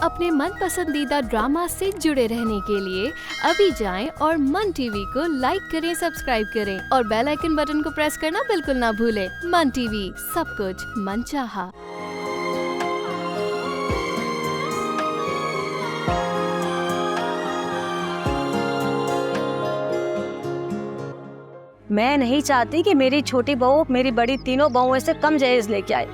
अपने मन पसंदीदा ड्रामा से जुड़े रहने के लिए अभी जाएं और मन टीवी को लाइक करें, सब्सक्राइब करें और बेल आइकन बटन को प्रेस करना बिल्कुल ना भूलें। मन टीवी, सब कुछ मनचाहा। मैं नहीं चाहती कि मेरी छोटी बहू मेरी बड़ी तीनों बहुओं से कम जहेज लेके आए।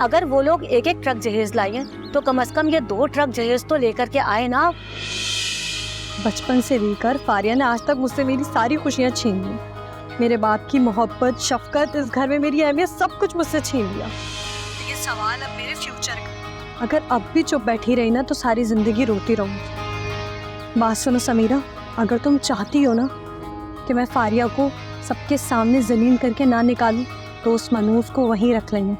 अगर वो लोग एक एक ट्रक जहेज लाई हैं, तो कम से कम ये 2 ट्रक जहेज तो लेकर के आए ना। बचपन से लेकर फारिया ने आज तक मुझसे मेरी सारी खुशियाँ छीन ली। मेरे बाप की मोहब्बत, शफकत, इस घर में मेरी अहमियत, सब कुछ मुझसे छीन लिया। ये सवाल अब मेरे फ्यूचर का। अगर अब भी चुप बैठी रही ना तो सारी जिंदगी रोती रहूंगी। बात सुनो समीरा, अगर तुम चाहती हो ना कि मैं फारिया को सबके सामने जलील करके ना निकालूं, तो उस मनूस को वहीं रख लेंगे।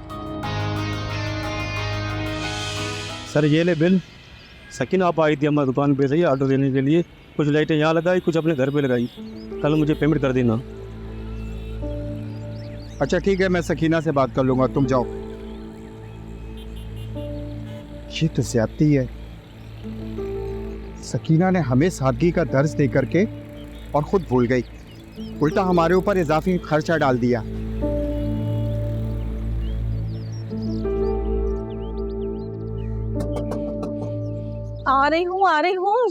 सर ये ले बिल। सकीन आप आई थी हमारी दुकान पे से ऑर्डर देने के लिए। कुछ लाइटें यहाँ लगाई, कुछ अपने घर पे लगाई। कल मुझे पेमेंट कर देना। अच्छा ठीक है, मैं सकीना से बात कर लूँगा, तुम जाओ। ये तो ज्यादती है। सकीना ने हमें सादगी का दर्ज दे करके और खुद भूल गई, उल्टा हमारे ऊपर इजाफी खर्चा डाल दिया। आ रही हूँ।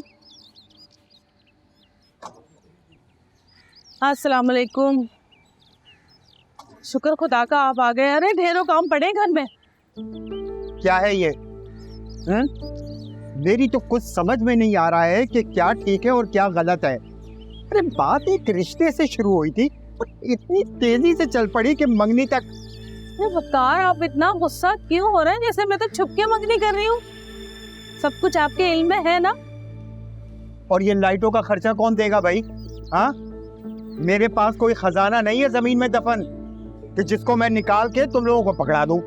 अस्सलाम वालेकुम। शुक्र खुदा का आप आ गए। अरे ढेरों काम पड़े घर में। क्या है ये? मेरी तो कुछ समझ में नहीं आ रहा है कि क्या ठीक है और क्या गलत है। अरे बात एक रिश्ते से शुरू हुई थी और इतनी तेजी से चल पड़ी कि मंगनी तक। वकार, आप इतना गुस्सा क्यों हो रहे हैं? जैसे मैं तो छुप के मंगनी कर रही हूँ। सब कुछ आपके इल्म में है ना। और ये लाइटों का खर्चा कौन देगा भाई? हाँ, मेरे पास कोई खजाना नहीं है जमीन में दफन कि जिसको मैं निकाल के तुम लोगों को पकड़ा दूं।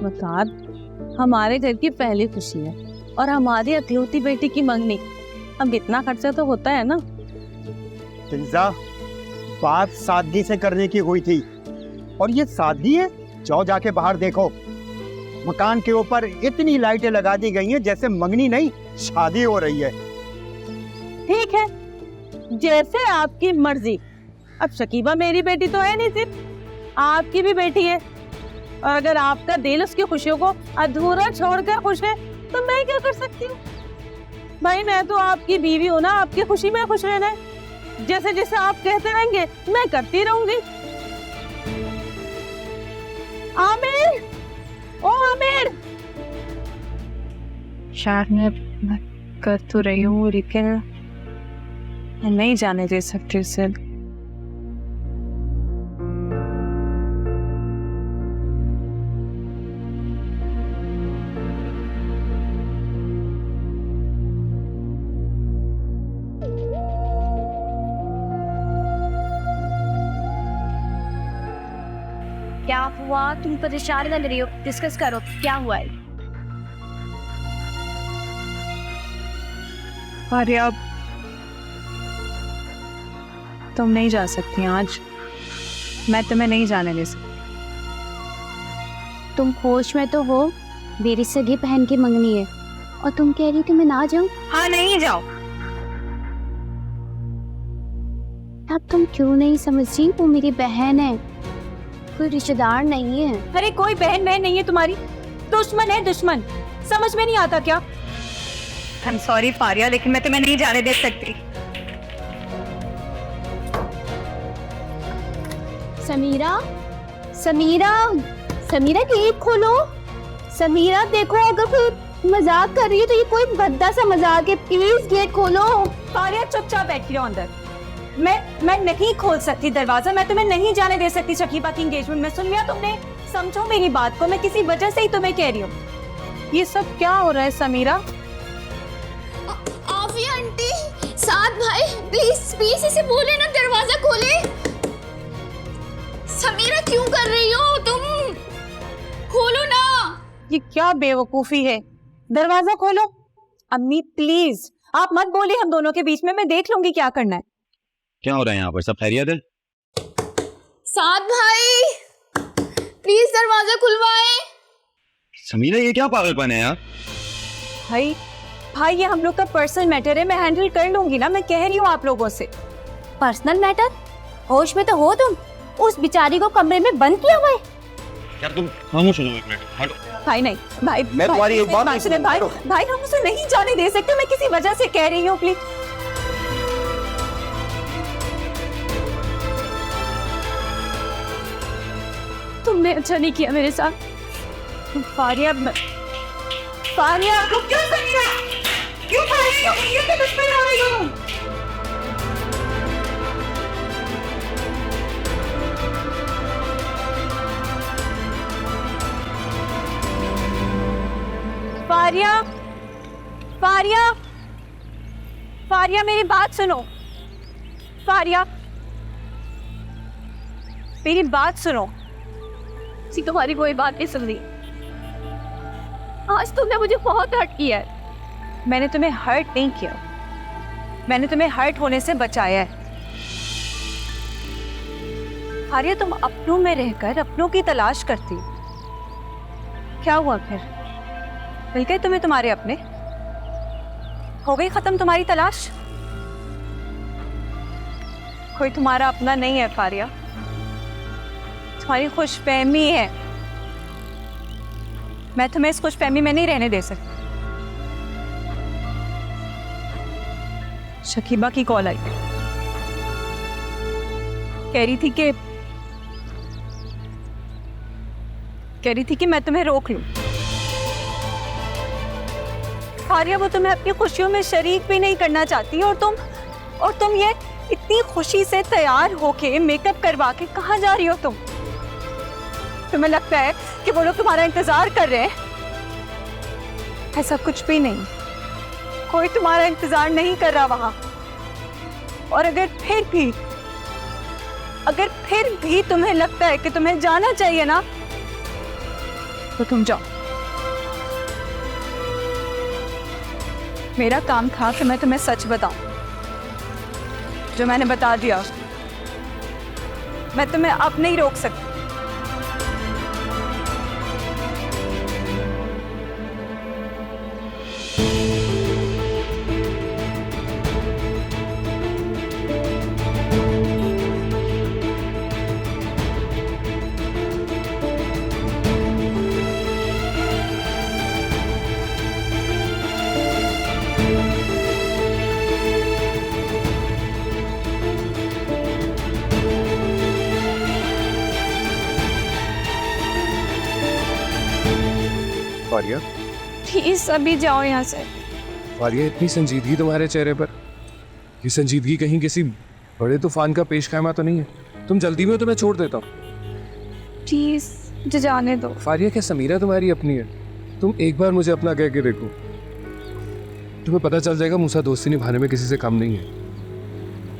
वकार, हमारे घर की पहली खुशी है और हमारी अकलौती बेटी की मंगनी। अब इतना खर्चा तो होता है ना। फिजा, बात सादगी से करने की हुई थी और ये सादगी है? जाओ जाके बाहर देखो, मकान के ऊपर इतनी लाइटें लगा दी गई हैं जैसे मंगनी नहीं शादी हो रही है। ठीक है, जैसे आपकी मर्जी। अब शकीबा मेरी बेटी तो है नहीं, सिर्फ आपकी भी बेटी है। और अगर आपका दिल उसकी खुशियों को अधूरा छोड़कर खुश है तो मैं क्या कर सकती हूँ? भाई मैं तो आपकी बीवी हूँ ना, आपकी खुशी में खुश रहना है। जैसे जैसे आप कहते रहेंगे मैं करती रहूंगी। आमिर, ओ आमिर। शायद मैं कर तो रही हूँ, लेकिन मैं नहीं जाने दे सकती उसे। क्या हुआ? तुम परेशान लग रही हो, डिस्कस करो, क्या हुआ है? अरे अब तुम नहीं जा सकती आज। मैं तुम्हें नहीं जाने दे सकती। तुम होश में तो हो? मेरी सगी बहन की मंगनी है और तुम कह रही थी मैं ना जाऊं। हाँ, नहीं जाओ। अब तुम क्यों नहीं समझ रही? वो मेरी बहन है, कोई रिश्तेदार नहीं है। अरे कोई बहन नहीं है तुम्हारी, दुश्मन है दुश्मन। समझ में नहीं आता क्या? आई एम सॉरी फारिया, लेकिन मैं तुम्हें नहीं जाने दे सकती। समीरा, समीरा, समीरा गेट खोलो। समीरा देखो, अगर कोई मजाक कर रही है तो ये कोई भद्दा सा मजाक है। प्लीज गेट खोलो। फारिया चुपचाप बैठी रहो अंदर। मैं नहीं खोल सकती दरवाजा। मैं तुम्हें नहीं जाने दे सकती शकीबा की एंगेजमेंट में। सुन लिया तुमने? समझो मेरी बात को, मैं किसी वजह से ही तुम्हें कह रही हूँ। ये सब क्या हो रहा है समीरा? आफिया आंटी, साथ भाई, प्लीज प्लीज इसे बोले ना दरवाजा खोले। समीरा क्यों कर रही हो तुम? खोलो ना। ये क्या बेवकूफी है? दरवाजा खोलो। अम्मी प्लीज आप मत बोलिए हम दोनों के बीच में। मैं देख लूंगी क्या करना है। क्या हो रहा है यहाँ पर? सब खैरियत है? साथ भाई, प्लीज दरवाजा खुलवाएं। समीरा, ये क्या पागलपन है यार? भाई भाई ये हम लोग का पर्सनल मैटर है, मैं हैंडल कर लूंगी ना, मैं कह रही हूँ आप लोगों से। Personal matter? होश में तो हो तुम? उस बिचारी को कमरे में बंद किया हुआ है। यार तुम खामोश हो जाओ एक मिनट, हटो। भाई नहीं, भाई मैं तुम्हारी एक बात नहीं सुने भाई, भाई हम उसे नहीं जाने दे सकते, मैं किसी वजह से कह रही हूँ, प्लीज। तुमने अच्छा नहीं किया मेरे साथ। फारिया, फारिया क्यों समीरा? क्यों फारिया? क्यों तो दुश्मन हो रही हो? फारिया, फारिया, फारिया मेरी बात सुनो। फारिया मेरी बात सुनो। सी तुम्हारी कोई बात नहीं सुन रही। आज तुमने मुझे बहुत हर्ट किया है। मैंने तुम्हें हर्ट नहीं किया, मैंने तुम्हें हर्ट होने से बचाया है। फारिया तुम अपनों में रहकर अपनों की तलाश करती, क्या हुआ फिर? मिल गए तुम्हें तुम्हारे अपने? हो गई खत्म तुम्हारी तलाश? कोई तुम्हारा अपना नहीं है फारिया, तुम्हारी खुशफहमी है। मैं तुम्हें इस खुशफहमी में नहीं रहने दे सकती। शकीबा की कॉल आई, कह रही थी कि मैं तुम्हें रोक लूं। फारिया वो तुम्हें अपनी खुशियों में शरीक भी नहीं करना चाहती, और तुम ये इतनी खुशी से तैयार होके मेकअप करवा के कहाँ जा रही हो तुम? तुम्हें लगता है कि वो लोग तुम्हारा इंतजार कर रहे हैं? ऐसा कुछ भी नहीं, कोई तुम्हारा इंतजार नहीं कर रहा वहां। और अगर फिर भी तुम्हें लगता है कि तुम्हें जाना चाहिए ना, तो तुम जाओ। मेरा काम था कि मैं तुम्हें सच बताऊं, जो मैंने बता दिया। मैं तुम्हें अब नहीं रोक सकती। फारिया, प्लीज अभी जाओ यहाँ से। फारिया, इतनी संजीदगी तुम्हारे चेहरे पर, ये संजीदगी कहीं किसी बड़े तूफान का पेश खामा तो नहीं है? तुम जल्दी में हो तो मैं छोड़ देता हूँ। प्लीज मुझे जाने दो। फारिया, क्या समीरा तुम्हारी अपनी है? तुम एक बार मुझे अपना कह के देखो, तुम्हें पता चल जाएगा मूसा दोस्ती निभाने में किसी से कम नहीं है।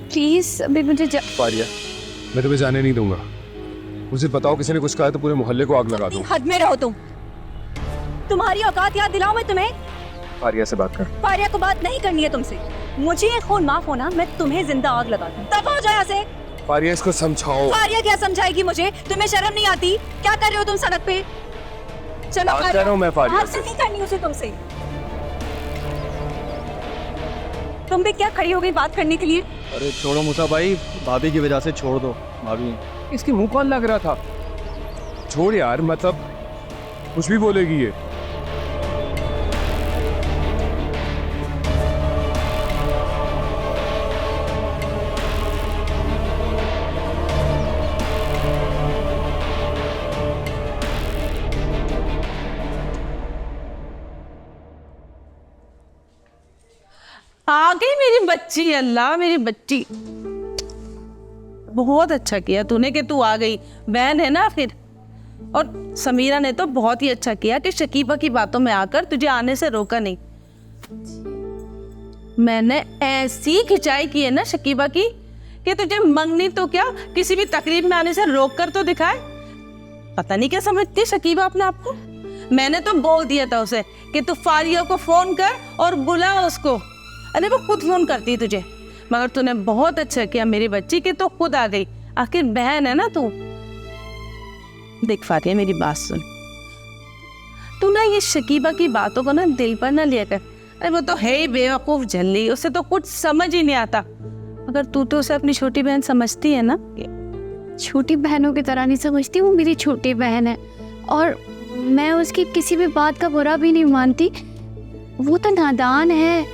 प्लीज अभी मुझे फारिया, मैं तुम्हें जाने नहीं दूंगा। मुझे बताओ, किसी ने कुछ कहा तो पूरे मोहल्ले को आग लगा दो। हद में रहो तुम, तुम्हारी औकात याद दिलाऊं मैं तुम्हें? फारिया से बात कर। फारिया को बात नहीं करनी है तुमसे। मुझे ये खून माफ होना, मैं तुम्हें जिंदा आग लगा दूं। तब हो जाए यहाँ से। फारिया, इसको समझाओ। फारिया क्या समझाएगी मुझे? तुम्हें शर्म नहीं आती? क्या कर रहे हो तुम सड़क पे? चलो बात कर रहा हूं मैं फारिया बात नहीं करनी उसे तुमसे। तुम भी क्या खड़ी हो गई बात करने के लिए? अरे छोड़ो मूसा भाई, भाभी की वजह से छोड़ दो। भाभी, इसकी मुंह कौन लग रहा था? छोड़ यार, मतलब कुछ भी बोलेगी ये। आ गई मेरी बच्ची। अल्लाह, मेरी बच्ची, बहुत अच्छा किया तूने कि तू आ गई। बहन है ना फिर। और समीरा ने तो बहुत ही अच्छा किया कि शकीबा की बातों में आकर तुझे आने से रोका नहीं। मैंने ऐसी खिंचाई की है ना शकीबा की कि तुझे मंगनी तो क्या, किसी भी तकरीब में आने से रोक कर तो दिखाए। पता नहीं क्या समझती शकीबा अपने आप को। मैंने तो बोल दिया था उसे कि तू फारिया को फोन कर और बुला उसको। अरे वो खुद फोन करती तुझे, मगर तूने बहुत अच्छा किया मेरी बच्ची कि तो खुद आ गई। आखिर बहन है ना तू। देख फातिया, मेरी बात सुन। तू ना ये शकीबा की बातों को ना दिल पर ना लिया कर। अरे वो तो है ही बेवकूफ जल्दी, उसे तो कुछ समझ ही नहीं आता। मगर तू तो उसे अपनी छोटी बहन समझती है ना। छोटी बहनों की तरह नहीं समझती, वो मेरी छोटी बहन है और मैं उसकी किसी भी बात का बुरा भी नहीं मानती। वो तो नादान है।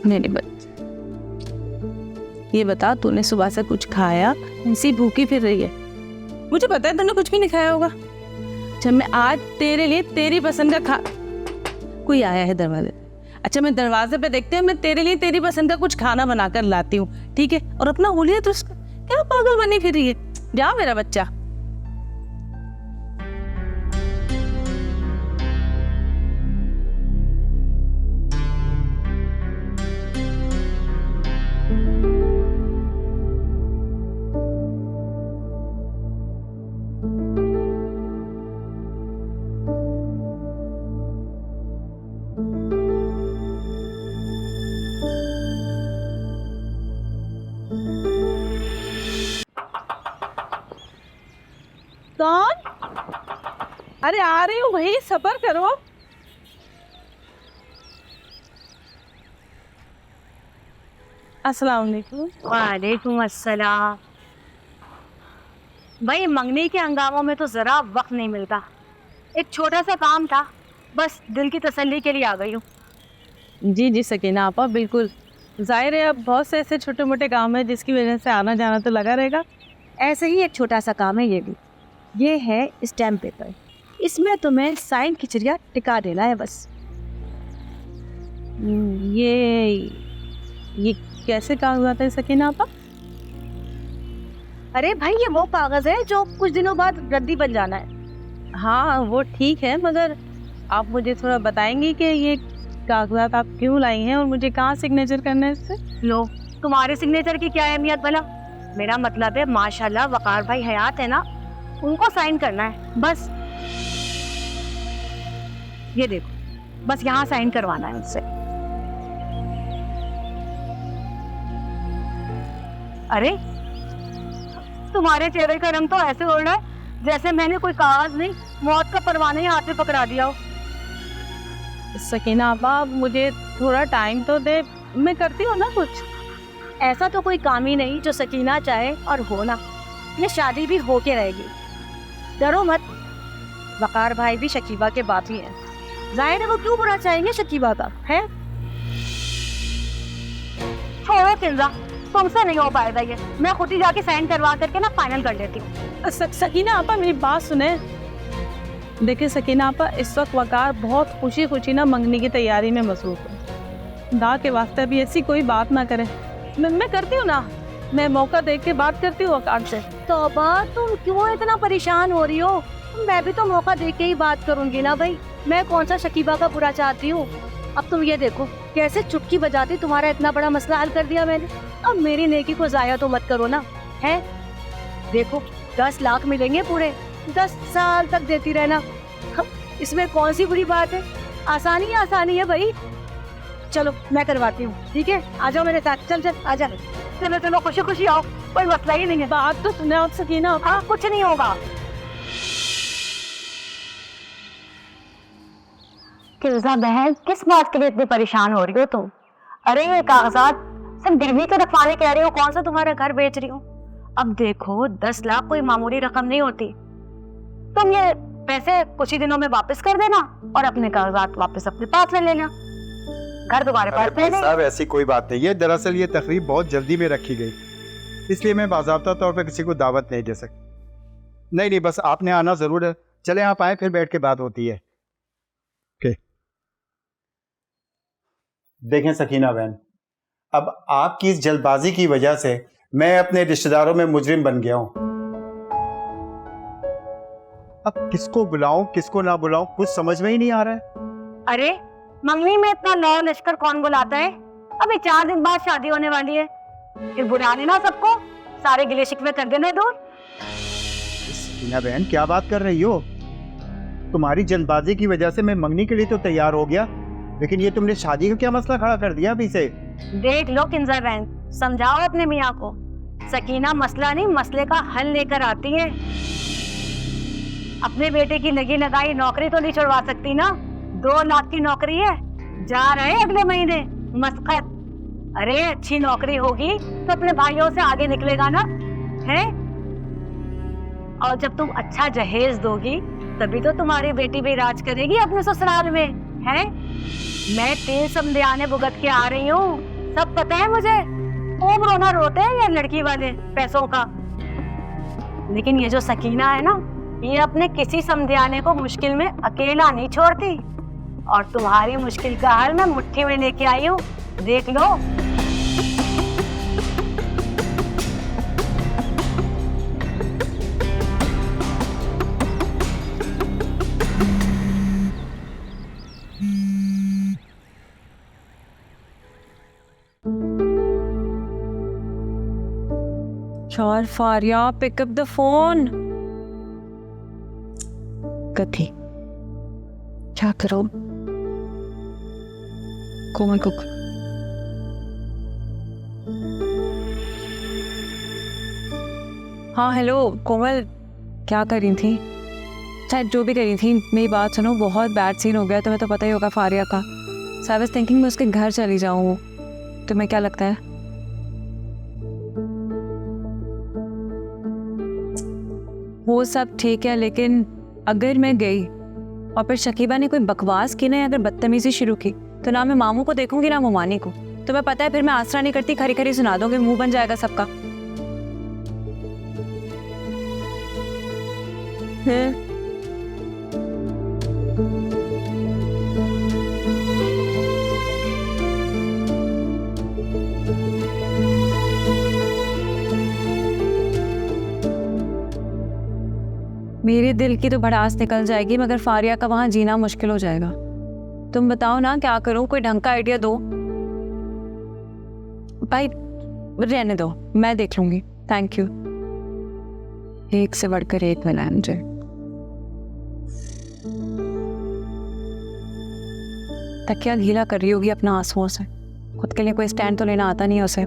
मेरी बच्ची, ये बता तूने सुबह से कुछ खाया? ऐसी भूखी फिर रही है। मुझे पता है तूने कुछ भी नहीं खाया होगा। जब मैं आज तेरे लिए तेरी पसंद का कोई आया है दरवाजे। अच्छा, मैं दरवाजे पे देखते हैं, मैं तेरे लिए तेरी पसंद का कुछ खाना बनाकर लाती हूँ, ठीक है? और अपना हुलिया तो क्या पागल बनी फिर रही है। जा मेरा बच्चा। कौन? अरे आ रही हूँ भाई, सब्र करो। अस्सलाम वालेकुम। वालेकुम अस्सलाम। भाई मंगनी के हंगामों में तो ज़रा वक्त नहीं मिलता। एक छोटा सा काम था, बस दिल की तसल्ली के लिए आ गई हूँ। जी जी सकीना आपा, बिल्कुल। जाहिर है अब बहुत से ऐसे छोटे मोटे काम है जिसकी वजह से आना जाना तो लगा रहेगा। ऐसे ही एक छोटा सा काम है ये भी। ये है स्टैम्प पेपर, इसमें तुम्हें साइन खिचड़िया टिका देना है बस। ये कैसे कागजात है सकीना आपा? अरे भाई ये वो कागज है जो कुछ दिनों बाद रद्दी बन जाना है। हाँ वो ठीक है, मगर आप मुझे थोड़ा बताएंगी कि ये कागजात आप क्यों लाई हैं और मुझे कहाँ सिग्नेचर करना है इससे? लो, तुम्हारे सिग्नेचर की क्या अहमियत भला? मेरा मतलब है माशाल्लाह वकार भाई हयात है ना, उनको साइन करना है बस। ये देखो, बस यहाँ साइन करवाना है उनसे। अरे तुम्हारे चेहरे का रंग तो ऐसे हो रहा है जैसे मैंने कोई कागज नहीं, मौत का परवाना ही हाथ में पकड़ा दिया हो। सकीना आपा मुझे थोड़ा टाइम तो दे, मैं करती हूँ ना कुछ। ऐसा तो कोई काम ही नहीं जो सकीना चाहे और हो ना। ये शादी भी होके रहेगी, डरो मत। वकार भाई भी शकीबा के बाप ही हैं। जाहिर है वो क्यों बुरा चाहेंगे शकीबा का, है? छोड़ो किंजा, तुमसे नहीं हो पाएगा ये। मैं खुद ही जाके साइन करवा करके ना फाइनल कर लेती हूँ। सकीना आपा मेरी बात सुने। देखिए सकीना आपा, इस वक्त वकार बहुत खुशी खुशी ना मंगनी की तैयारी में मसरूफ है। खुदा के वास्ते भी ऐसी कोई बात ना करे। मैं करती हूँ ना, मैं मौका देख के बात करती हूँ वकार से। तौबा, तुम क्यों इतना परेशान हो रही हो? मैं भी तो मौका देख के ही बात करूंगी ना भाई। मैं कौन सा शकीबा का बुरा चाहती हूँ? अब तुम ये देखो कैसे चुटकी बजाती तुम्हारा इतना बड़ा मसला हल कर दिया मैंने। अब मेरी नेकी को जाया तो मत करो ना, है? देखो 10 लाख मिलेंगे पूरे, 10 साल तक देती रहना। इसमें कौन सी बुरी बात है? आसानी है भाई। चलो मैं करवाती हूँ, ठीक है? आ जाओ मेरे साथ। चल आजा। चलो खुशी खुशी आओ, कोई मसला ही नहीं है। बात तो सुने आप सकीना आपा। हाँ, कुछ नहीं होगा। किर्जा बहन, किस बात के लिए इतनी परेशान हो रही हो तुम? अरे ये कागजात सब गिरवी तो रखवाने कह रही हो, कौन सा तुम्हारा घर बेच रही हो? अब देखो 10 लाख कोई मामूली रकम नहीं होती। तुम ये पैसे कुछ ही दिनों में वापस कर देना और अपने कागजात वापस अपने पास ले लेना। घर दोबारा पास ले लेना। साहब ऐसी कोई बात नहीं है, दरअसल ये तकरीब बहुत जल्दी में रखी गई, इसलिए मैं बाज़ाब्ता तौर पर किसी को दावत नहीं दे सकती। नहीं, बस आपने आना जरूर है। चले आप आए, फिर बैठ के बात होती है। देखें सकीना बहन, अब आपकी इस जल्दबाजी की वजह से मैं अपने रिश्तेदारों में मुजरिम बन गया हूं। अब किसको बुलाऊं किसको ना बुलाऊं कुछ समझ में ही नहीं आ रहा है। अरे मंगनी में इतना नौ लश्कर कौन बुलाता है? अभी 4 दिन बाद शादी होने वाली है, फिर बुला लेना सबको, सारे गिले शिकवे कर देना दूर। सकीना बहन क्या बात कर रही हो? तुम्हारी जल्दबाजी की वजह से मैं मंगनी के लिए तो तैयार हो गया, लेकिन ये तुमने शादी का क्या मसला खड़ा कर दिया अभी से? देख लो किंजा बहन, समझाओ अपने मियाँ को। सकीना मसला नहीं, मसले का हल लेकर आती है। अपने बेटे की लगी लगाई नौकरी तो नहीं छुड़वा सकती ना। 2 लाख की नौकरी है, जा रहे अगले महीने। मस्खत। अरे अच्छी नौकरी होगी तो अपने भाइयों से आगे निकलेगा ना, है? और जब तुम अच्छा जहेज दोगी तभी तो तुम्हारी बेटी भी राज करेगी अपने ससुराल में, है? मैं 3 समधियाने भुगत के आ रही हूँ, सब पता है मुझे। खूब रोना रोते हैं ये लड़की वाले पैसों का। लेकिन ये जो सकीना है ना, ये अपने किसी समधियाने को मुश्किल में अकेला नहीं छोड़ती। और तुम्हारी मुश्किल का हल मैं मुट्ठी में लेके आई हूँ, देख लो। यार Fariya, pick up the phone. कथी क्या करो? कोमल कुक। हाँ हेलो कोमल, क्या कर रही थी? चाहे जो भी करी थी, मेरी बात सुनो, बहुत बैड सीन हो गया, तुम्हें तो पता ही होगा फारिया का। सो आई वाज थिंकिंग मैं उसके घर चली जाऊँ, तुम्हें क्या लगता है? वो सब ठीक है, लेकिन अगर मैं गई और फिर शकीबा ने कोई बकवास की ना, अगर बदतमीजी शुरू की, तो ना मैं मामू को देखूंगी ना मुमानी को। तुम्हें पता है फिर मैं आसरा नहीं करती, खरी खरी सुना दोगे, मुंह बन जाएगा सबका। मेरे दिल की तो भड़ास निकल जाएगी, मगर फारिया का वहां जीना मुश्किल हो जाएगा। तुम बताओ ना क्या करूं, कोई ढंग का आइडिया दो भाई। रहने दो, मैं देख लूंगी, थैंक यू। एक से बढ़कर एक मिला है मुझे। तकिया गीला कर रही होगी अपना आंसुओं से, खुद के लिए कोई स्टैंड तो लेना आता नहीं है उसे।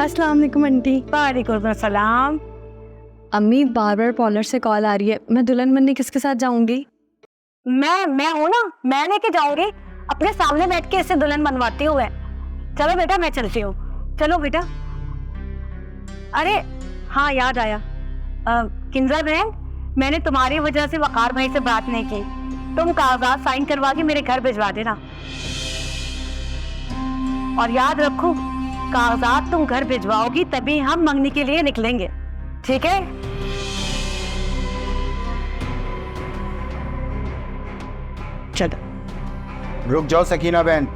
अस्सलाम वालेकुम आंटी। वालेकुम सलाम। अम्मी, बार बार पार्लर से कॉल आ रही है, मैं दुल्हन बनने किसके साथ जाऊंगी? मैं हूँ ना, मैं लेके जाऊंगी, अपने सामने बैठ के इसे दुल्हन बनवाती हूँ। चलो बेटा मैं चलती हूँ, चलो बेटा। अरे हाँ याद आया, किंजर बहन, मैंने तुम्हारी वजह से वकार भाई से बात नहीं की। तुम कागजात साइन करवा के मेरे घर भिजवा देना, और याद रखो कागजात तुम घर भिजवाओगी तभी हम मंगनी के लिए निकलेंगे, ठीक है? चलो रुक जाओ सकीना बहन।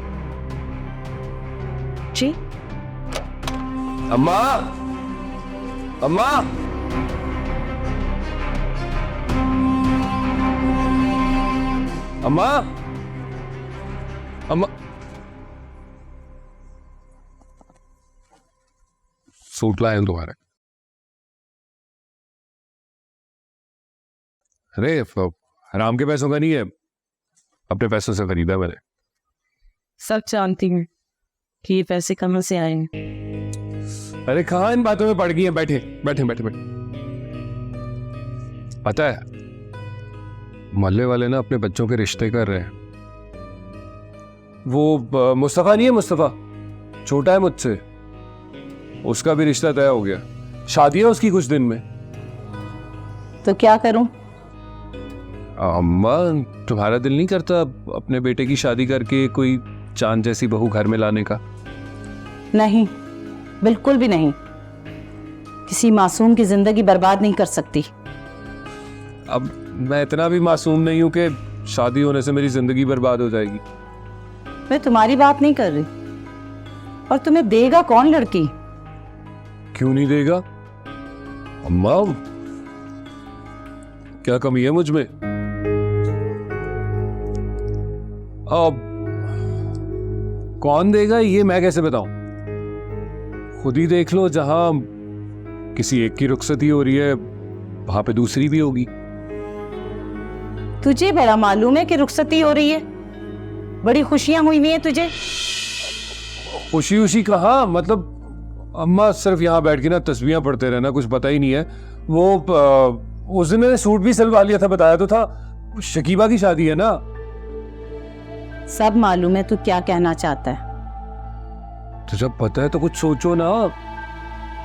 जी अम्मा, अम्मा, अम्मा, अम्मा। सूट लाए तुम्हारे। अरे हराम के पैसों का नहीं है, अपने पैसों से खरीदा मैंने। सब जानती हूँ कि ये पैसे कहाँ से आएंगे। अरे कहाँ इन बातों में पड़ गई हैं? बैठे बैठे बैठे बैठे। पता है मोहल्ले वाले ना अपने बच्चों के रिश्ते कर रहे हैं। वो मुस्तफा नहीं है, मुस्तफा छोटा है मुझसे, उसका भी रिश्ता तय हो गया, शादी है उसकी कुछ दिन में। तो क्या करूं? अम्मा तुम्हारा दिल नहीं करता अपने बेटे की शादी करके कोई चांद जैसी बहू घर में लाने का? नहीं, बिल्कुल भी नहीं। किसी मासूम की जिंदगी बर्बाद नहीं कर सकती। अब मैं इतना भी मासूम नहीं हूं कि शादी होने से मेरी जिंदगी बर्बाद हो जाएगी। मैं तुम्हारी बात नहीं कर रही। और तुम्हें देगा कौन लड़की? क्यों नहीं देगा अम्मा, क्या कमी है मुझ में? अब कौन देगा ये मैं कैसे बताऊं? खुद ही देख लो, जहां किसी एक की रुखसती हो रही है वहां पे दूसरी भी होगी। तुझे बड़ा मालूम है कि रुखसती हो रही है, बड़ी खुशियां हुई हुई हैं तुझे। खुशी उशी कहा, मतलब अम्मा सिर्फ यहाँ बैठ के ना तस्बीहां पढ़ते रहना, कुछ पता ही नहीं है। वो उस दिन मैंने सूट भी सिलवा लिया था, बताया तो था। शकीबा की शादी है ना। सब मालूम है तू क्या कहना चाहता है। तो जब पता है तो कुछ सोचो ना,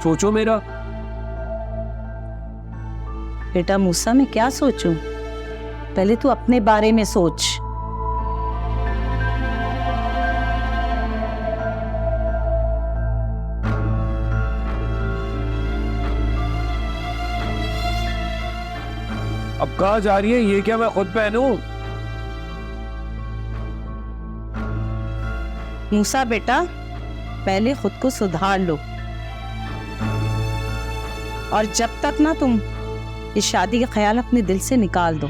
सोचो मेरा। बेटा मूसा मैं क्या सोचूं, पहले तू अपने बारे में सोच। अब कहाँ जा रही है? ये क्या मैं खुद पहनूं? मूसा बेटा पहले खुद को सुधार लो, और जब तक ना तुम इस शादी का ख्याल अपने दिल से निकाल दो।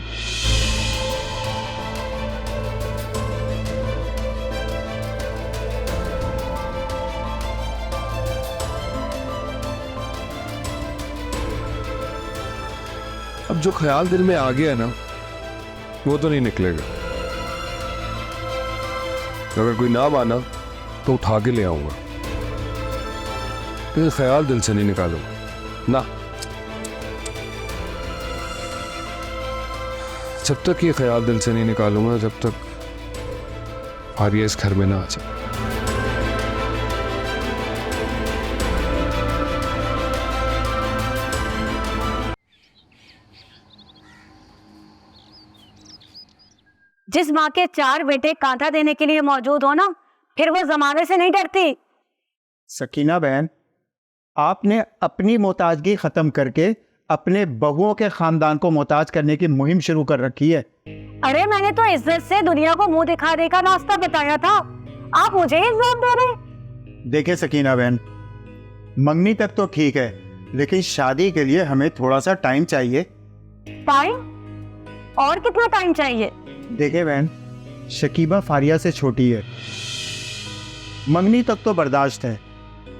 अब जो ख्याल दिल में आ गया ना वो तो नहीं निकलेगा। अगर कोई ना माना तो उठा के ले आऊंगा, फिर ख्याल दिल से नहीं निकालूंगा ना। जब तक ये ख्याल दिल से नहीं निकालूंगा, जब तक आर्या इस घर में ना आ जाए। जिस माँ के 4 बेटे कांधा देने के लिए मौजूद हो ना, फिर वो जमाने से नहीं डरती। सकीना बहन, आपने अपनी मोहताजगी खत्म करके अपने बहुओं के खानदान को मोहताज करने की मुहिम शुरू कर रखी है। अरे मैंने तो इज्जत से दुनिया को मुंह दिखाने का रास्ता बताया था, आप मुझे इज्जत दे रहे। देखे सकीना बहन, मंगनी तक तो ठीक है, लेकिन शादी के लिए हमें थोड़ा सा टाइम चाहिए। टाइम? और कितना टाइम चाहिए? देखे बहन, शकीबा फारिया से छोटी है, मंगनी तक तो बर्दाश्त है,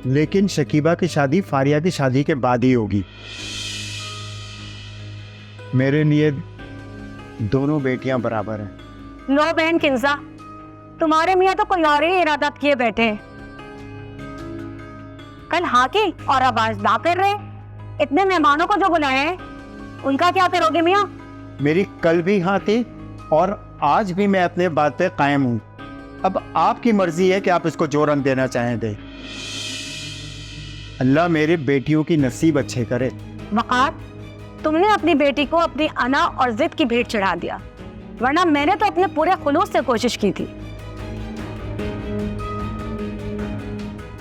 लेकिन शकीबा की शादी फारिया की शादी के बाद ही होगी। मेरे लिए दोनों बेटियां बराबर हैं। लो बहन किंजा, तुम्हारे मियाँ तो कोई और ही इरादा किए बैठे हैं। कल हाँ की और अब आज ना कर रहे। इतने मेहमानों को जो बुलाया है उनका क्या करोगे मियाँ? मेरी कल भी हाँ थी और आज भी मैं अपने बात पे कायम हूँ। अब आपकी मर्जी है कि आप इसको जो रंग देना चाहें दे। अल्लाह मेरे बेटियों की नसीब अच्छे करे। वकार, तुमने अपनी बेटी को अपनी अना और जिद की भेंट चढ़ा दिया, वरना मैंने तो अपने पूरे खुलूस से कोशिश की थी।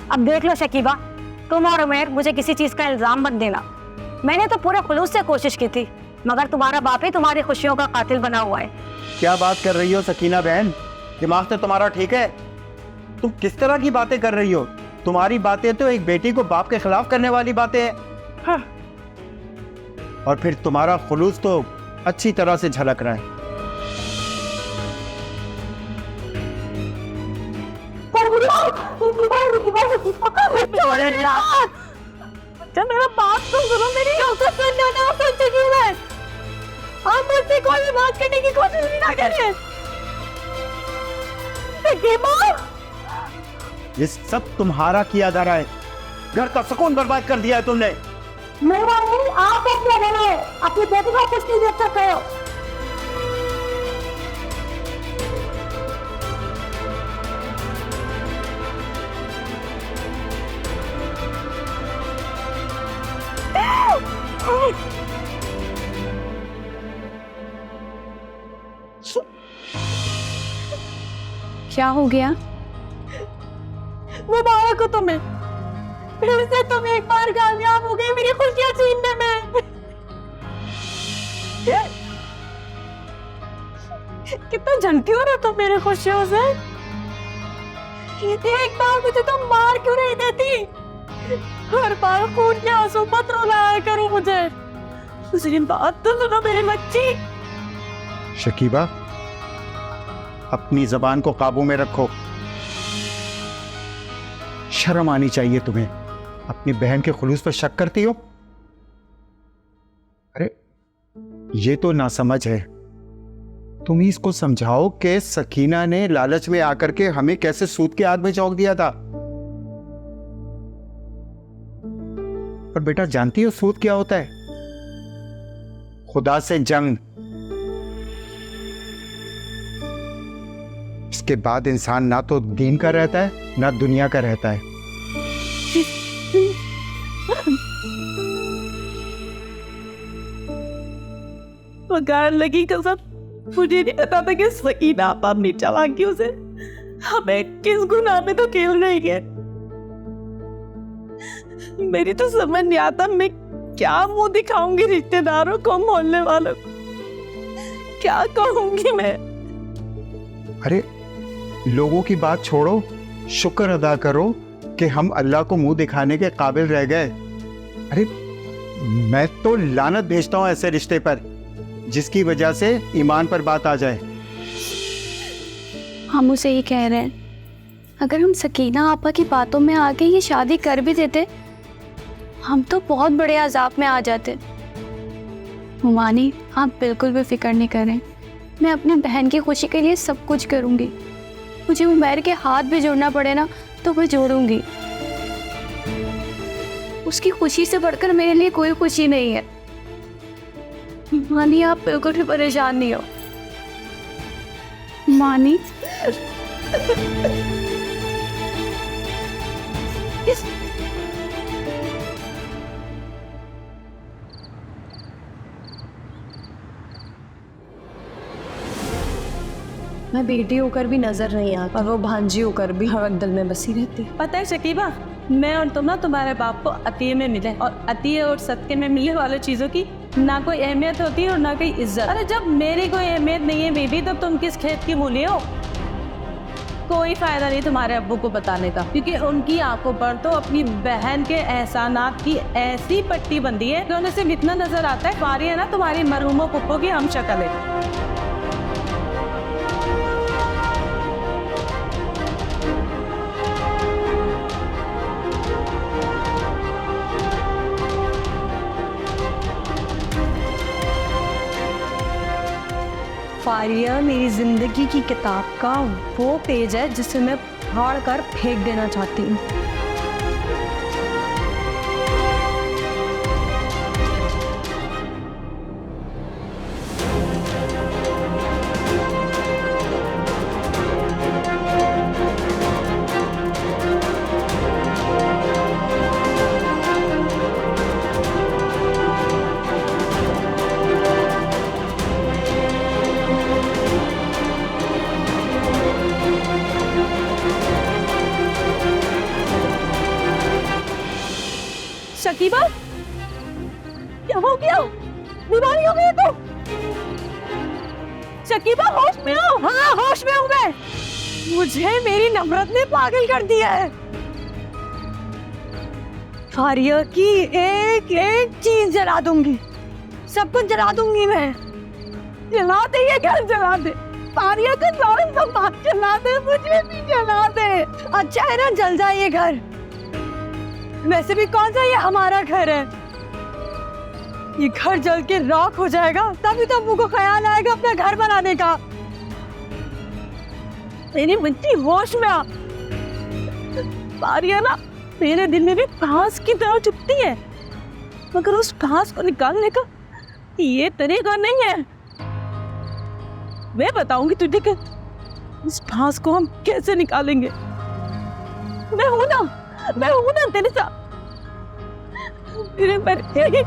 अब देख लो शकीबा, तुम और उमैर मुझे किसी चीज का इल्जाम मत देना। मैंने तो पूरे खुलूस से कोशिश की थी, मगर तुम्हारा बाप ही तुम्हारी खुशियों का कातिल बना हुआ है। क्या बात कर रही हो सकीना बहन? दिमाग तो तुम्हारा ठीक है? तुम किस तरह की बातें कर रही हो? तुम्हारी बातें तो एक बेटी को बाप के खिलाफ करने वाली बातें हैं। हाँ। और फिर तुम्हारा खुलूस तो अच्छी तरह से झलक रहा है। जब मेरा बात तो सुनो, मेरी औकात करने ना समझ चुकी मैं। आप मुझसे कोई भी बात करने की कोशिश भी ना करें। ये सब तुम्हारा किया जा रहा है। घर का सुकून बर्बाद कर दिया है तुमने। मेरा नहीं, आप क्या देना है? अपनी बेटी को कुछ नहीं देख सकते हो। क्या हो गया? मुबारक हो तुम्हें, फिर से तुम एक बार कामयाब हो गई मेरी खुशियां छीनने में। कितना जलती हो ना तुम मेरी खुशियों से। एक बार मुझे तुम मार क्यों नहीं देती? हर बार खून के आंसू मत रुलाया करो मुझे। दूसरी बात तो सुनो मेरी बच्ची। शकीबा, अपनी जबान को काबू में रखो। शर्म आनी चाहिए तुम्हें। अपनी बहन के खुलूस पर शक करती हो। अरे ये तो नासमझ है। तुम ही इसको समझाओ कि सकीना ने लालच में आकर के हमें कैसे सूद के आग में झोंक दिया था। पर बेटा जानती हो सूद क्या होता है? खुदा से जंग। इसके बाद इंसान ना तो दीन का रहता है ना दुनिया का रहता है। पगार लगी कसम, मुझे नहीं पता था कि सकीना आपा मीठा वाक्यों से हमें किस गुनाह में तो खेल रही है। मेरी तो समझ नहीं आता मैं क्या मुंह दिखाऊंगी रिश्तेदारों को, मोहल्ले वालों को, क्या कहूंगी मैं। अरे लोगों की बात छोड़ो, शुक्र अदा करो कि हम अल्लाह को मुंह दिखाने के काबिल रह गए। अरे मैं तो लानत भेजता हूं ऐसे रिश्ते पर जिसकी वजह से ईमान पर बात आ जाए। हम उसे ही कह रहे हैं, अगर हम सकीना आपा की बातों में आके ये शादी कर भी देते, हम तो बहुत बड़े अजाब में आ जाते। मुमानी, आप बिल्कुल भी फिक्र नहीं करें, मैं अपनी बहन की खुशी के लिए सब कुछ करूंगी। मुझे उमैर के हाथ भी जोड़ना पड़े ना तो मैं जोड़ूंगी। उसकी खुशी से बढ़कर मेरे लिए कोई खुशी नहीं है। मानी, आप बिल्कुल भी परेशान नहीं हो। मानी, मैं बेटी होकर भी नजर नहीं आती और वो भांजी होकर भी हर वक्त दिल में बसी रहती। पता है शकीबा, मैं और तुम ना तुम्हारे बाप को अतिये में मिले, और अतिये और सदके में मिलने वाली चीजों की ना कोई अहमियत होती है और ना कोई इज्जत। अरे जब मेरी कोई अहमियत नहीं है बीबी, तो तुम किस खेत की मूली हो? कोई फायदा नहीं तुम्हारे अब्बू को बताने का, क्योंकि उनकी आंखों पर तो अपनी बहन के एहसानात की ऐसी पट्टी बंधी है कि उन्हें सिर्फ इतना नजर आता है, फारी है ना तुम्हारी मरहूमों पुप्पो की हम शक्ल है। फारिया मेरी जिंदगी की किताब का वो पेज है जिसे मैं फाड़ कर फेंक देना चाहती हूँ। शकीबा, क्या हो गया? बीमारी हो गई तो? शकीबा होश में हो? हाँ होश में हूँ मैं। मुझे मेरी नफरत ने पागल कर दिया है। फारिया की एक एक चीज जला दूंगी, सब कुछ जला दूंगी मैं। जला दे ये घर, जला दे। फारिया का लॉरेंस का बात जला दे, मुझे भी जला दे। अच्छा है ना, जल जाए ये घर। वैसे भी कौन सा ये हमारा घर है? ये घर जल के राख हो जाएगा तभी तो मुझको ख्याल आएगा अपना घर बनाने का। मेरी बच्ची होश में आ। फारिया ना मेरे दिल में भी फांस की तरह चुभती है, मगर उस फांस को निकालने का ये तरीका नहीं है। मैं बताऊंगी तुझे कि इस फांस को हम कैसे निकालेंगे। मैं हूं ना तेरे साथ। मेरे